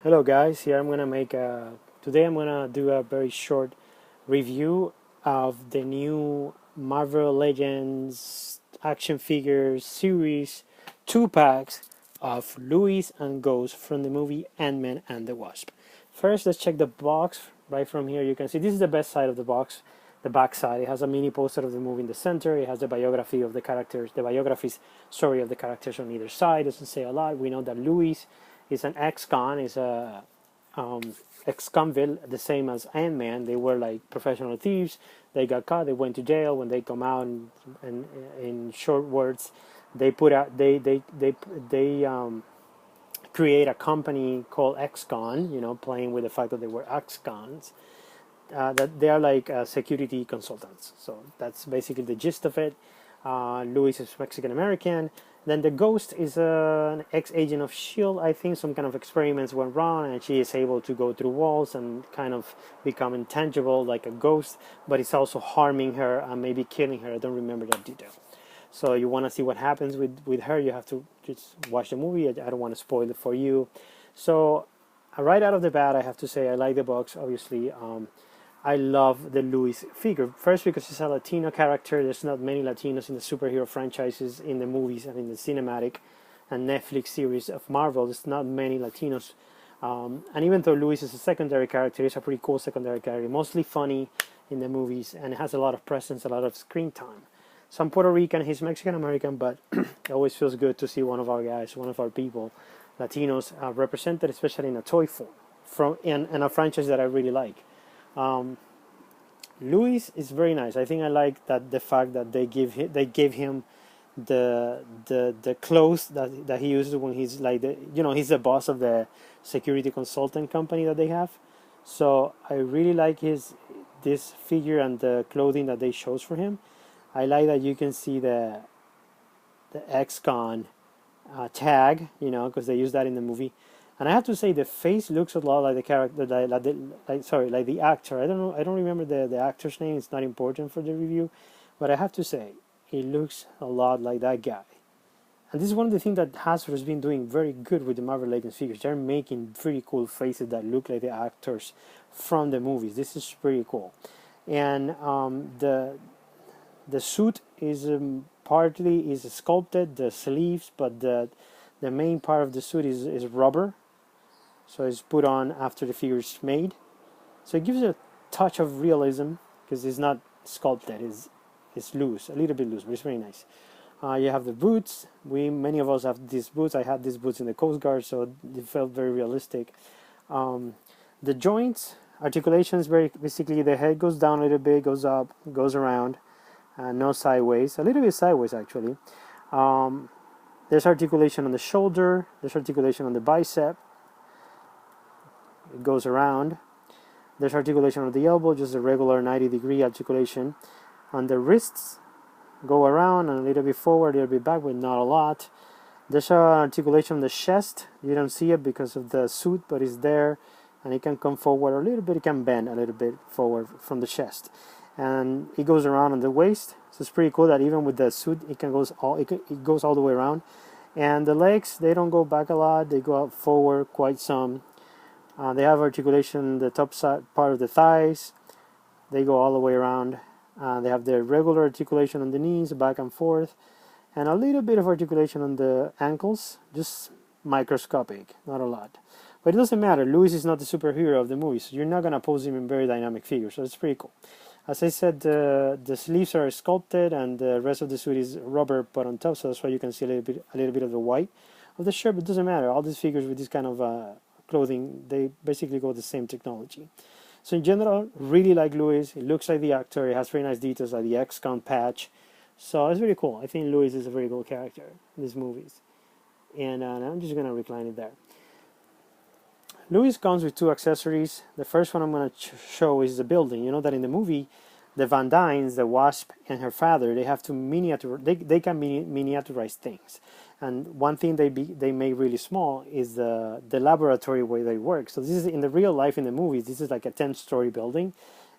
Hello guys, here I'm gonna make a today I'm gonna do a very short review of the new Marvel Legends action figures series 2 packs of Louis and Ghost from the movie Ant-Man and the Wasp. First, let's check the box. Right from here you can see this is the best side of the box, the back side. It has a mini poster of the movie in the center. It has the biography of the characters, the biographies, sorry, of the characters on either side. Doesn't say a lot. We know that Louis is an ex-con, is a ex-convict, the same as Ant-Man. They were like professional thieves. They got caught. They went to jail. When they come out, and in short words, they put out they create a company called Ex-Con. Playing with the fact that they were ex-cons. That they are like security consultants. So that's basically the gist of it. Louis is Mexican American. Then the Ghost is an ex-agent of S.H.I.E.L.D. I think some kind of experiments went wrong, and she is able to go through walls and kind of become intangible like a ghost, but it's also harming her and maybe killing her. I don't remember that detail. So you want to see what happens with her, you have to just watch the movie. I don't want to spoil it for you. So right out of the bat, I have to say I like the box, obviously. I love the Louis figure. First, because he's a Latino character. There's not many Latinos in the superhero franchises, in the movies, and in the cinematic and Netflix series of Marvel. There's not many Latinos. And even though Louis is a secondary character, he's a pretty cool secondary character. Mostly funny in the movies and has a lot of presence, a lot of screen time. So I'm Puerto Rican, he's Mexican American, but it always feels good to see one of our guys, one of our people, Latinos, represented, especially in a toy form, in a franchise that I really like. Um, Louis is very nice. I think I like that the fact that they gave him the clothes that he uses when he's like he's the boss of the security consultant company that they have. So I really like this figure and the clothing that they chose for him. I like that you can see the ex-con tag, because they use that in the movie. And I have to say, the face looks a lot like the character, like the actor. I don't know, I don't remember the actor's name. It's not important for the review, but I have to say, he looks a lot like that guy. And this is one of the things that Hasbro has been doing very good with the Marvel Legends figures. They're making pretty cool faces that look like the actors from the movies. This is pretty cool. And the suit is partly is sculpted, the sleeves, but the main part of the suit is rubber. So it's put on after the figure is made. So it gives it a touch of realism because it's not sculpted, it's loose, a little bit loose, but it's very nice. You have the boots. Many of us have these boots. I had these boots in the Coast Guard, so it felt very realistic. The joints, articulations, very basically the head goes down a little bit, goes up, goes around, no sideways, a little bit sideways actually. There's articulation on the shoulder, there's articulation on the bicep, it goes around. There's articulation on the elbow, just a regular 90-degree articulation. On the wrists, go around and a little bit forward, a little bit back, but not a lot. There's an articulation on the chest. You don't see it because of the suit, but it's there, and it can come forward a little bit. It can bend a little bit forward from the chest, and it goes around on the waist. So it's pretty cool that even with the suit, it goes all the way around. And the legs, they don't go back a lot. They go out forward quite some. They have articulation the top side part of the thighs. They go all the way around. They have the regular articulation on the knees, back and forth, and a little bit of articulation on the ankles, just microscopic, not a lot. But it doesn't matter. Louis is not the superhero of the movie, so you're not going to pose him in very dynamic figures, so it's pretty cool. As I said, the sleeves are sculpted, and the rest of the suit is rubber put on top, so that's why you can see a little bit of the white of the shirt, but it doesn't matter. All these figures with this kind of clothing, they basically go the same technology. So in general, really like Louis. It looks like the actor. It has very nice details like the ex-con patch. So it's very cool. I think Louis is a very cool character in these movies. And I'm just going to recline it there. Louis comes with 2 accessories. The first one I'm going to show is the building. You know that in the movie, the Van Dynes, the Wasp, and her father, they have to they can miniaturize things. And one thing they make really small is the laboratory where they work. So this is in the real life in the movies. This is like a 10-story building,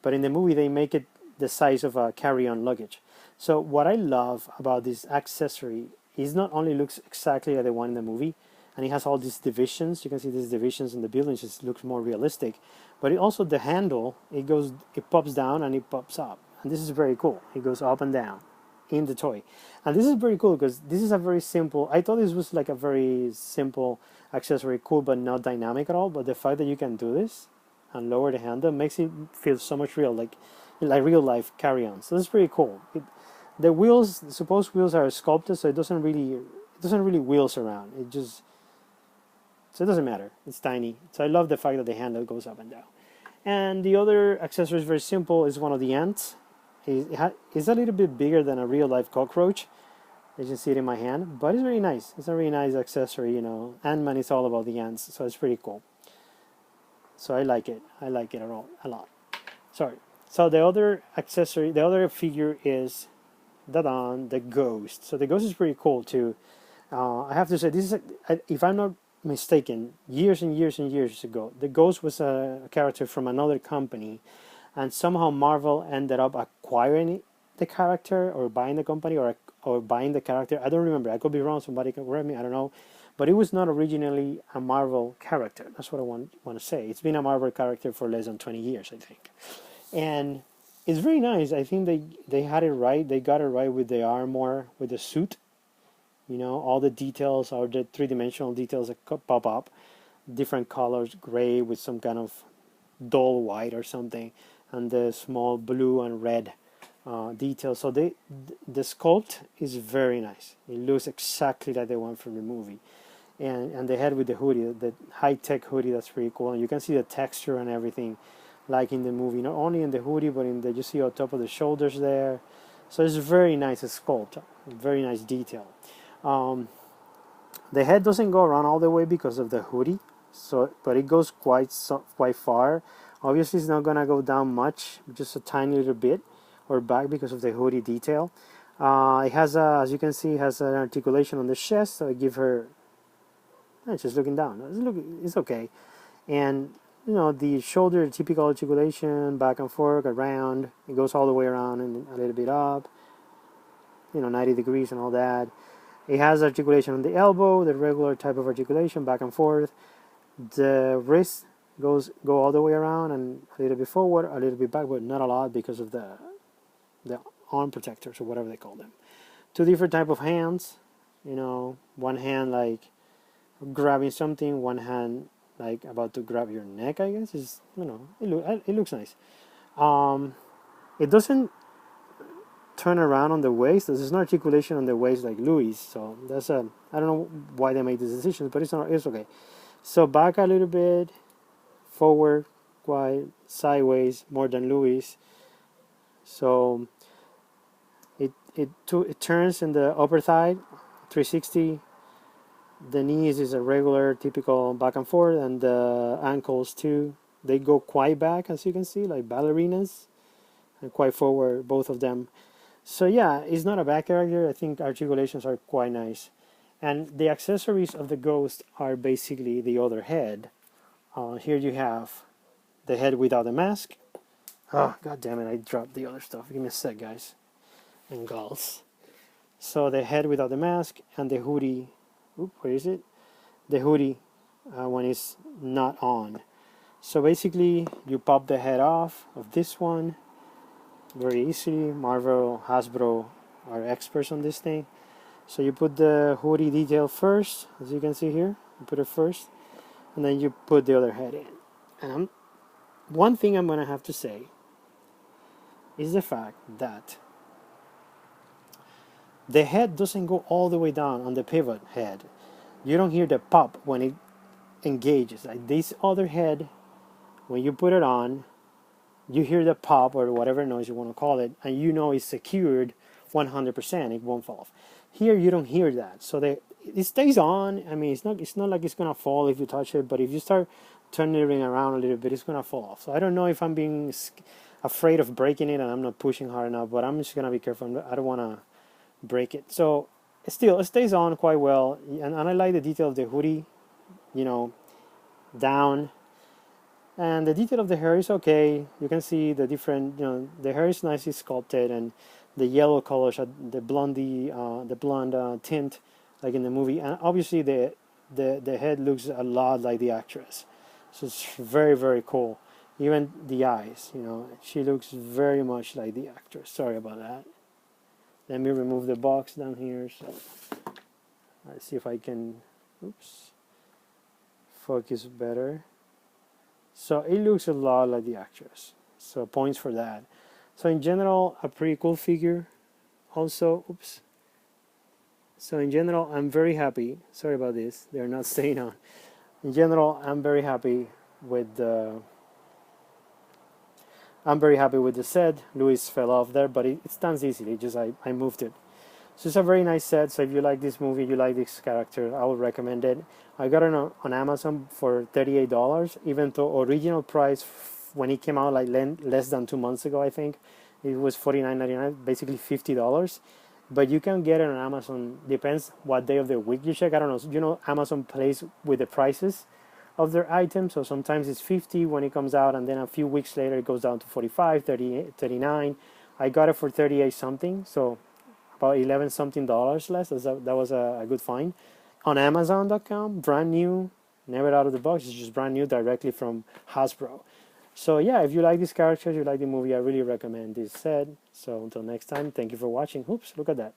but in the movie they make it the size of a carry-on luggage. So what I love about this accessory is not only looks exactly like the one in the movie, and it has all these divisions. You can see these divisions in the building. It just looks more realistic. But it also, the handle, it pops down and it pops up, and this is very cool. It goes up and down in the toy, and this is very cool because this is a very simple. I thought this was like a very simple accessory, cool but not dynamic at all. But the fact that you can do this and lower the handle makes it feel so much real, like real life carry-on. So this is pretty cool. The wheels, the supposed wheels, are sculpted, so it doesn't really wheels around. So it doesn't matter. It's tiny. So I love the fact that the handle goes up and down. And the other accessory is very simple. It's one of the ants. It's a little bit bigger than a real life cockroach. You can see it in my hand, but it's very nice. It's a really nice accessory. Ant-Man is all about the ants, so it's pretty cool. So I like it. I like it a lot. Sorry. So the other accessory, the other figure is the ghost. So the ghost is pretty cool too. I have to say, this is if I'm not mistaken, years and years and years ago, the ghost was a character from another company, and somehow Marvel ended up acquiring the character, or buying the company, or buying the character. I don't remember. I could be wrong. Somebody can correct me. I don't know. But it was not originally a Marvel character. That's what I want to say. It's been a Marvel character for less than 20 years, I think. And it's very nice. I think they had it right. They got it right with the armor, with the suit. All the details are the three-dimensional details that pop up. Different colors, gray with some kind of dull white or something. And the small blue and red details. So the sculpt is very nice. It looks exactly like the one from the movie. And the head with the hoodie, the high-tech hoodie, that's pretty cool. And you can see the texture and everything, like in the movie, not only in the hoodie, but you see on top of the shoulders there. So it's very nice sculpt, very nice detail. The head doesn't go around all the way because of the hoodie, but it goes quite far. Obviously, it's not gonna go down much, just a tiny little bit, or back because of the hoodie detail. It has, as you can see, has an articulation on the chest, so I give her. Just looking down. It's okay, and the shoulder, typical articulation, back and forth, around. It goes all the way around and a little bit up. 90 degrees and all that. It has articulation on the elbow, the regular type of articulation, back and forth. The wrist go all the way around and a little bit forward, a little bit back, but not a lot because of the arm protectors or whatever they call them. Two different type of hands. One hand like grabbing something, one hand like about to grab your neck. I guess it looks nice. It doesn't turn around on the waist. There's no articulation on the waist like Louis, so that's I don't know why they made these decisions, but it's okay. So back a little bit, forward, quite sideways, more than Louis. So it turns in the upper thigh, 360. The knees is a regular, typical back and forth, and the ankles too. They go quite back, as you can see, like ballerinas, and quite forward, both of them. So yeah, it's not a bad character. I think articulations are quite nice. And the accessories of the ghost are basically the other head. Here you have the head without the mask. Oh, god damn it, I dropped the other stuff. Give me a sec, guys. And gulls. So the head without the mask, and the hoodie. Where is it? The hoodie when it's not on. So basically, you pop the head off of this one very easily. Marvel, Hasbro are experts on this thing. So you put the hoodie detail first, as you can see here. You put it first, and then you put the other head in. And one thing I'm gonna have to say is the fact that the head doesn't go all the way down on the pivot head. You don't hear the pop when it engages. Like this other head, when you put it on, you hear the pop or whatever noise you want to call it, and it's secured 100%. It won't fall off. Here you don't hear that, so it stays on. I mean, it's not like it's gonna fall if you touch it, but if you start turning it around a little bit, it's gonna fall off. So I don't know if I'm being afraid of breaking it and I'm not pushing hard enough, but I'm just gonna be careful. I don't wanna break it. So it stays on quite well, and I like the detail of the hoodie, down, and the detail of the hair is okay. You can see the different, the hair is nicely sculpted, and the yellow colors, the blonde tint, like in the movie, and obviously the the head looks a lot like the actress, so it's very very cool. Even the eyes, she looks very much like the actress. Sorry about that. Let me remove the box down here. So let's see if I can, oops, focus better. So it looks a lot like the actress. So points for that. So in general, a pretty cool figure. Also, oops. So in general, I'm very happy. Sorry about this. They're not staying on. In general, I'm very happy with the. I'm very happy with the set. Louis fell off there, but it stands easily. Just I moved it. So it's a very nice set. So if you like this movie, you like this character, I would recommend it. I got it on Amazon for $38, even though original price when it came out like less than 2 months ago, I think it was $49.99, basically $50. But you can get it on Amazon. Depends what day of the week you check. I don't know. Amazon plays with the prices of their items. So sometimes it's 50 when it comes out, and then a few weeks later it goes down to 45, 30, 39. I got it for 38 something. So about 11 something dollars less. That was a good find on Amazon.com. Brand new, never out of the box. It's just brand new directly from Hasbro. So yeah, if you like these characters, you like the movie, I really recommend this set. So until next time, thank you for watching. Oops, look at that.